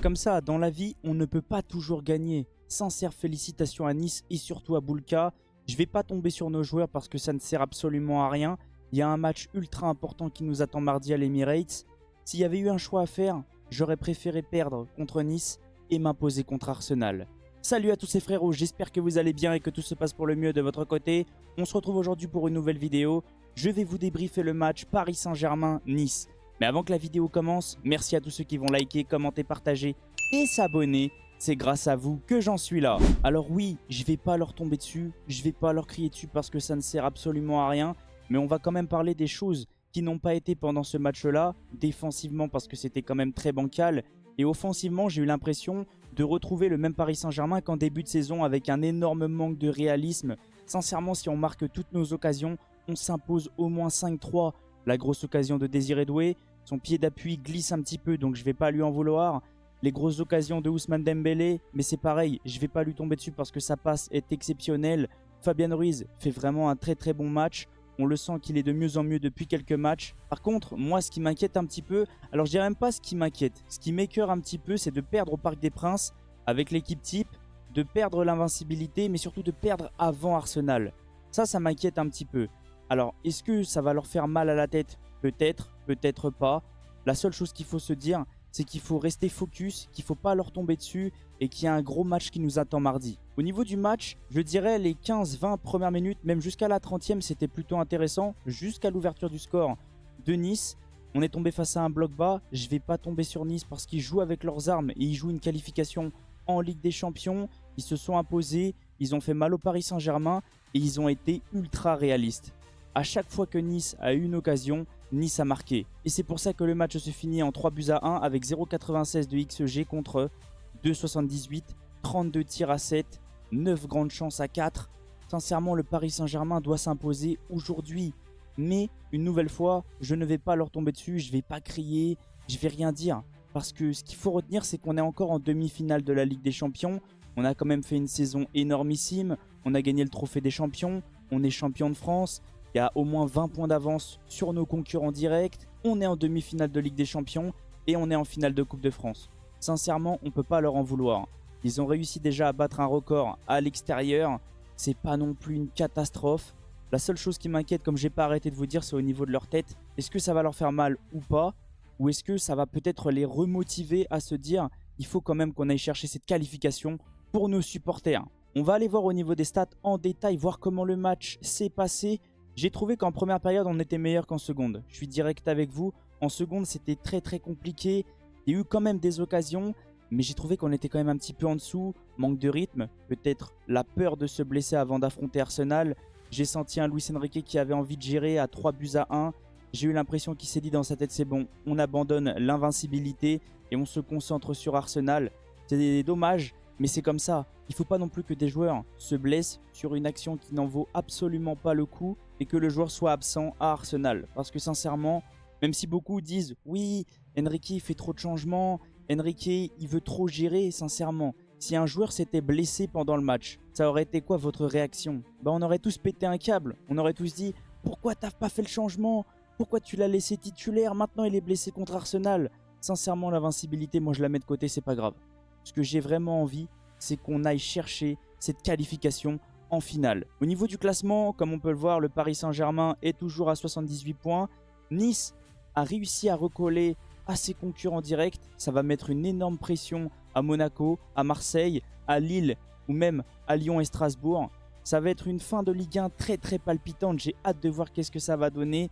comme ça, dans la vie, on ne peut pas toujours gagner. Sincères félicitations à Nice et surtout à Boulka. Je vais pas tomber sur nos joueurs parce que ça ne sert absolument à rien. Il y a un match ultra important qui nous attend mardi à l'Emirates. S'il y avait eu un choix à faire, j'aurais préféré perdre contre Nice et m'imposer contre Arsenal. Salut à tous ces frérots, j'espère que vous allez bien et que tout se passe pour le mieux de votre côté. On se retrouve aujourd'hui pour une nouvelle vidéo. Je vais vous débriefer le match Paris Saint-Germain-Nice. Mais avant que la vidéo commence, merci à tous ceux qui vont liker, commenter, partager et s'abonner. C'est grâce à vous que j'en suis là. Alors oui, je vais pas leur tomber dessus, je vais pas leur crier dessus parce que ça ne sert absolument à rien. Mais on va quand même parler des choses qui n'ont pas été pendant ce match-là. Défensivement parce que c'était quand même très bancal. Et offensivement, j'ai eu l'impression de retrouver le même Paris Saint-Germain qu'en début de saison avec un énorme manque de réalisme. Sincèrement, si on marque toutes nos occasions, on s'impose au moins 5-3. La grosse occasion de Désiré Doué, son pied d'appui glisse un petit peu, donc je ne vais pas lui en vouloir. Les grosses occasions de Ousmane Dembélé, mais c'est pareil, je ne vais pas lui tomber dessus parce que sa passe est exceptionnelle. Fabien Ruiz fait vraiment un très très bon match. On le sent qu'il est de mieux en mieux depuis quelques matchs. Par contre, moi, ce qui m'inquiète un petit peu, alors je dirais même pas ce qui m'inquiète. Ce qui m'écœure un petit peu, c'est de perdre au Parc des Princes avec l'équipe type, de perdre l'invincibilité, mais surtout de perdre avant Arsenal. Ça m'inquiète un petit peu. Alors, est-ce que ça va leur faire mal à la tête? Peut-être, peut-être pas. La seule chose qu'il faut se dire, c'est qu'il faut rester focus, qu'il ne faut pas leur tomber dessus et qu'il y a un gros match qui nous attend mardi. Au niveau du match, je dirais les 15-20 premières minutes, même jusqu'à la 30e, c'était plutôt intéressant. Jusqu'à l'ouverture du score de Nice, on est tombé face à un bloc bas. Je ne vais pas tomber sur Nice parce qu'ils jouent avec leurs armes et ils jouent une qualification en Ligue des Champions. Ils se sont imposés, ils ont fait mal au Paris Saint-Germain et ils ont été ultra réalistes. À chaque fois que Nice a eu une occasion, Nice a marqué. Et c'est pour ça que le match se finit en 3-1 avec 0,96 de XG contre 2,78, 32 tirs à 7, 9 grandes chances à 4. Sincèrement, le Paris Saint-Germain doit s'imposer aujourd'hui. Mais, une nouvelle fois, je ne vais pas leur tomber dessus, je ne vais pas crier, je ne vais rien dire. Parce que ce qu'il faut retenir, c'est qu'on est encore en demi-finale de la Ligue des Champions. On a quand même fait une saison énormissime. On a gagné le trophée des champions. On est champion de France. Il y a au moins 20 points d'avance sur nos concurrents directs. On est en demi-finale de Ligue des Champions et on est en finale de Coupe de France. Sincèrement, on ne peut pas leur en vouloir. Ils ont réussi déjà à battre un record à l'extérieur. C'est pas non plus une catastrophe. La seule chose qui m'inquiète, comme j'ai pas arrêté de vous dire, c'est au niveau de leur tête. Est-ce que ça va leur faire mal ou pas? Ou est-ce que ça va peut-être les remotiver à se dire il faut quand même qu'on aille chercher cette qualification pour nos supporters? On va aller voir au niveau des stats en détail, voir comment le match s'est passé. J'ai trouvé qu'en première période, on était meilleur qu'en seconde. Je suis direct avec vous. En seconde, c'était très très compliqué. Il y a eu quand même des occasions, mais j'ai trouvé qu'on était quand même un petit peu en dessous. Manque de rythme, peut-être la peur de se blesser avant d'affronter Arsenal. J'ai senti un Luis Enrique qui avait envie de gérer à 3-1. J'ai eu l'impression qu'il s'est dit dans sa tête, c'est bon, on abandonne l'invincibilité et on se concentre sur Arsenal. C'est dommage. Mais c'est comme ça, il ne faut pas non plus que des joueurs se blessent sur une action qui n'en vaut absolument pas le coup et que le joueur soit absent à Arsenal. Parce que sincèrement, même si beaucoup disent « Oui, Enrique fait trop de changements, Enrique il veut trop gérer », sincèrement, si un joueur s'était blessé pendant le match, ça aurait été quoi votre réaction? On aurait tous pété un câble, on aurait tous dit « Pourquoi t'as pas fait le changement? Pourquoi tu l'as laissé titulaire? Maintenant il est blessé contre Arsenal ». Sincèrement, l'invincibilité, moi je la mets de côté, c'est pas grave. Ce que j'ai vraiment envie, c'est qu'on aille chercher cette qualification en finale. Au niveau du classement, comme on peut le voir, le Paris Saint-Germain est toujours à 78 points. Nice a réussi à recoller à ses concurrents directs. Ça va mettre une énorme pression à Monaco, à Marseille, à Lille ou même à Lyon et Strasbourg. Ça va être une fin de Ligue 1 très très palpitante. J'ai hâte de voir qu'est-ce que ça va donner.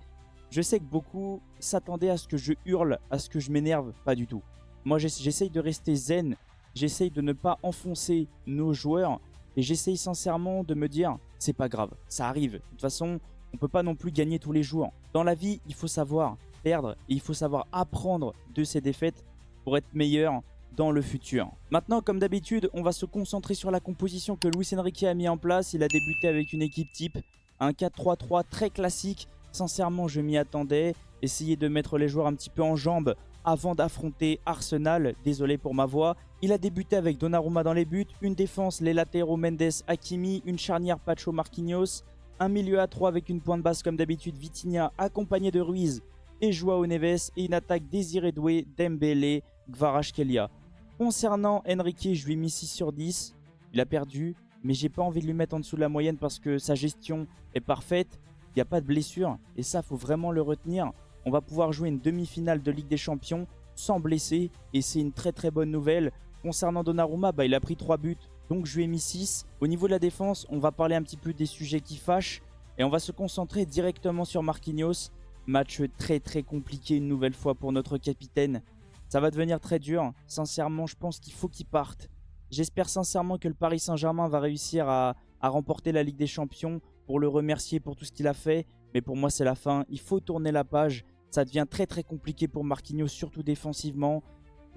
Je sais que beaucoup s'attendaient à ce que je hurle, à ce que je m'énerve. Pas du tout. Moi, j'essaye de rester zen. J'essaye de ne pas enfoncer nos joueurs et j'essaye sincèrement de me dire c'est pas grave, ça arrive. De toute façon, on ne peut pas non plus gagner tous les jours. Dans la vie, il faut savoir perdre et il faut savoir apprendre de ces défaites pour être meilleur dans le futur. Maintenant, comme d'habitude, on va se concentrer sur la composition que Luis Enrique a mis en place. Il a débuté avec une équipe type, un 4-3-3 très classique. Sincèrement, je m'y attendais. Essayer de mettre les joueurs un petit peu en jambes avant d'affronter Arsenal. Désolé pour ma voix. Il a débuté avec Donnarumma dans les buts, une défense, les latéraux Mendes, Hakimi, une charnière Pacho Marquinhos, un milieu à 3 avec une pointe basse comme d'habitude Vitinha accompagné de Ruiz et Joao Neves et une attaque Désiré Doué, Dembélé, Kvaratskhelia. Concernant Enrique, je lui ai mis 6 sur 10. Il a perdu, mais j'ai pas envie de lui mettre en dessous de la moyenne parce que sa gestion est parfaite. Il n'y a pas de blessure et ça, faut vraiment le retenir. On va pouvoir jouer une demi-finale de Ligue des Champions sans blesser et c'est une très très bonne nouvelle. Concernant Donnarumma, il a pris 3 buts, donc je lui ai mis 6. Au niveau de la défense, on va parler un petit peu des sujets qui fâchent et on va se concentrer directement sur Marquinhos. Match très très compliqué une nouvelle fois pour notre capitaine. Ça va devenir très dur. Sincèrement, je pense qu'il faut qu'il parte. J'espère sincèrement que le Paris Saint-Germain va réussir à remporter la Ligue des Champions pour le remercier pour tout ce qu'il a fait. Mais pour moi, c'est la fin. Il faut tourner la page. Ça devient très très compliqué pour Marquinhos, surtout défensivement.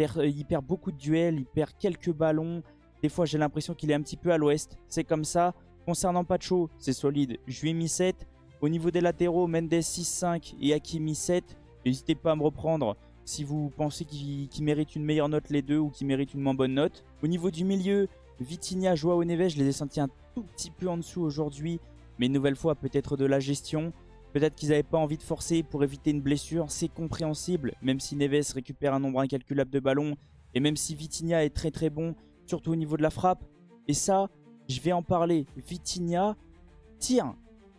Il perd beaucoup de duels, il perd quelques ballons. Des fois, j'ai l'impression qu'il est un petit peu à l'ouest. C'est comme ça. Concernant Pacho, c'est solide. Je lui ai mis 7. Au niveau des latéraux, Mendes 6-5 et Hakimi 7. N'hésitez pas à me reprendre si vous pensez qu'ils méritent une meilleure note les deux ou qu'ils méritent une moins bonne note. Au niveau du milieu, Vitinha, Joao Neves, je les ai sentis un tout petit peu en dessous aujourd'hui. Mais une nouvelle fois, peut-être de la gestion. Peut-être qu'ils n'avaient pas envie de forcer pour éviter une blessure. C'est compréhensible, même si Neves récupère un nombre incalculable de ballons. Et même si Vitinha est très très bon, surtout au niveau de la frappe. Et ça, je vais en parler. Vitinha, tire.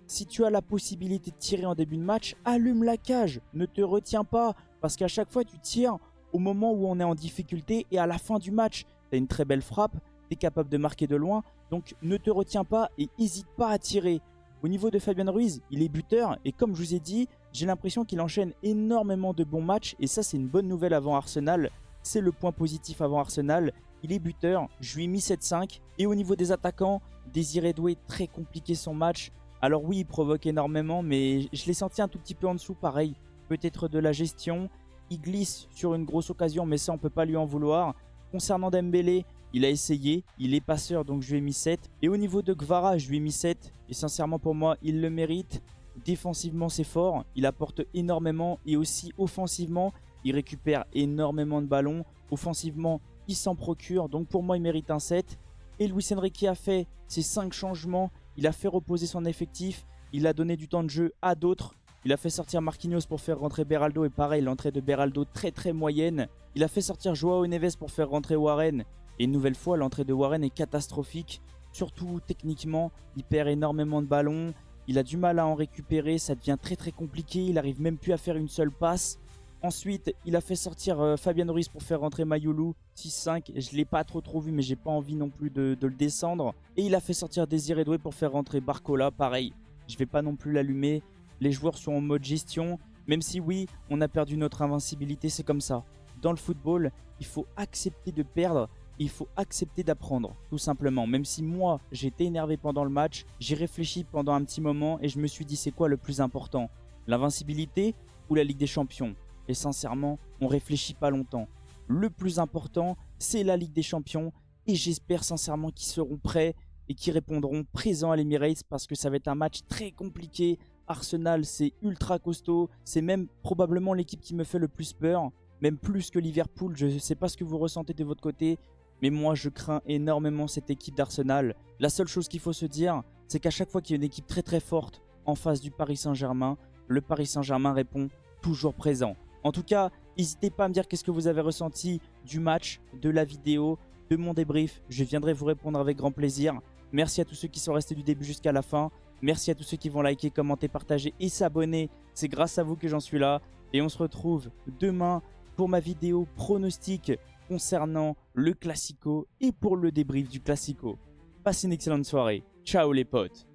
Si tu as la possibilité de tirer en début de match, allume la cage. Ne te retiens pas. Parce qu'à chaque fois, tu tires au moment où on est en difficulté. Et à la fin du match, tu as une très belle frappe. Tu es capable de marquer de loin. Donc ne te retiens pas et n'hésite pas à tirer. Au niveau de Fabian Ruiz, il est buteur. Et comme je vous ai dit, j'ai l'impression qu'il enchaîne énormément de bons matchs. Et ça, c'est une bonne nouvelle avant Arsenal. C'est le point positif avant Arsenal. Il est buteur. Je lui ai mis 7-5. Et au niveau des attaquants, Désiré Doué, très compliqué son match. Alors oui, il provoque énormément, mais je l'ai senti un tout petit peu en dessous, pareil. Peut-être de la gestion. Il glisse sur une grosse occasion, mais ça, on ne peut pas lui en vouloir. Concernant Dembélé, il a essayé. Il est passeur, donc je lui ai mis 7. Et au niveau de Kvara, je lui ai mis 7. Et sincèrement, pour moi, il le mérite. Défensivement, c'est fort. Il apporte énormément. Et aussi offensivement, il récupère énormément de ballons. Offensivement, il s'en procure. Donc pour moi, il mérite un 7. Et Luis Enrique a fait ses 5 changements. Il a fait reposer son effectif. Il a donné du temps de jeu à d'autres. Il a fait sortir Marquinhos pour faire rentrer Beraldo. Et pareil, l'entrée de Beraldo très très moyenne. Il a fait sortir Joao Neves pour faire rentrer Warren. Et une nouvelle fois, l'entrée de Warren est catastrophique. Surtout techniquement, il perd énormément de ballons. Il a du mal à en récupérer. Ça devient très très compliqué. Il n'arrive même plus à faire une seule passe. Ensuite, il a fait sortir Fabian Ruiz pour faire rentrer Mayulu, 6-5. Je ne l'ai pas trop vu, mais j'ai pas envie non plus de le descendre. Et il a fait sortir Désiré Doué pour faire rentrer Barcola. Pareil, je ne vais pas non plus l'allumer. Les joueurs sont en mode gestion. Même si oui, on a perdu notre invincibilité, c'est comme ça. Dans le football, il faut accepter de perdre. Il faut accepter d'apprendre, tout simplement. Même si moi, j'ai été énervé pendant le match, j'ai réfléchi pendant un petit moment et je me suis dit c'est quoi le plus important? L'invincibilité ou la Ligue des Champions? Et sincèrement, on réfléchit pas longtemps. Le plus important, c'est la Ligue des Champions. Et j'espère sincèrement qu'ils seront prêts et qu'ils répondront présents à l'Emirates parce que ça va être un match très compliqué. Arsenal, c'est ultra costaud. C'est même probablement l'équipe qui me fait le plus peur. Même plus que Liverpool. Je ne sais pas ce que vous ressentez de votre côté. Mais moi, je crains énormément cette équipe d'Arsenal. La seule chose qu'il faut se dire, c'est qu'à chaque fois qu'il y a une équipe très très forte en face du Paris Saint-Germain, le Paris Saint-Germain répond toujours présent. En tout cas, n'hésitez pas à me dire qu'est-ce que vous avez ressenti du match, de la vidéo, de mon débrief. Je viendrai vous répondre avec grand plaisir. Merci à tous ceux qui sont restés du début jusqu'à la fin. Merci à tous ceux qui vont liker, commenter, partager et s'abonner. C'est grâce à vous que j'en suis là. Et on se retrouve demain pour ma vidéo pronostic concernant le Classico et pour le débrief du Classico. Passez une excellente soirée. Ciao les potes.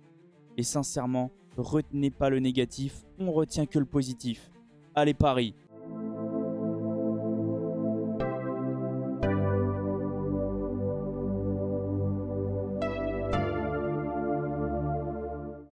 Et sincèrement, retenez pas le négatif, on retient que le positif. Allez Paris!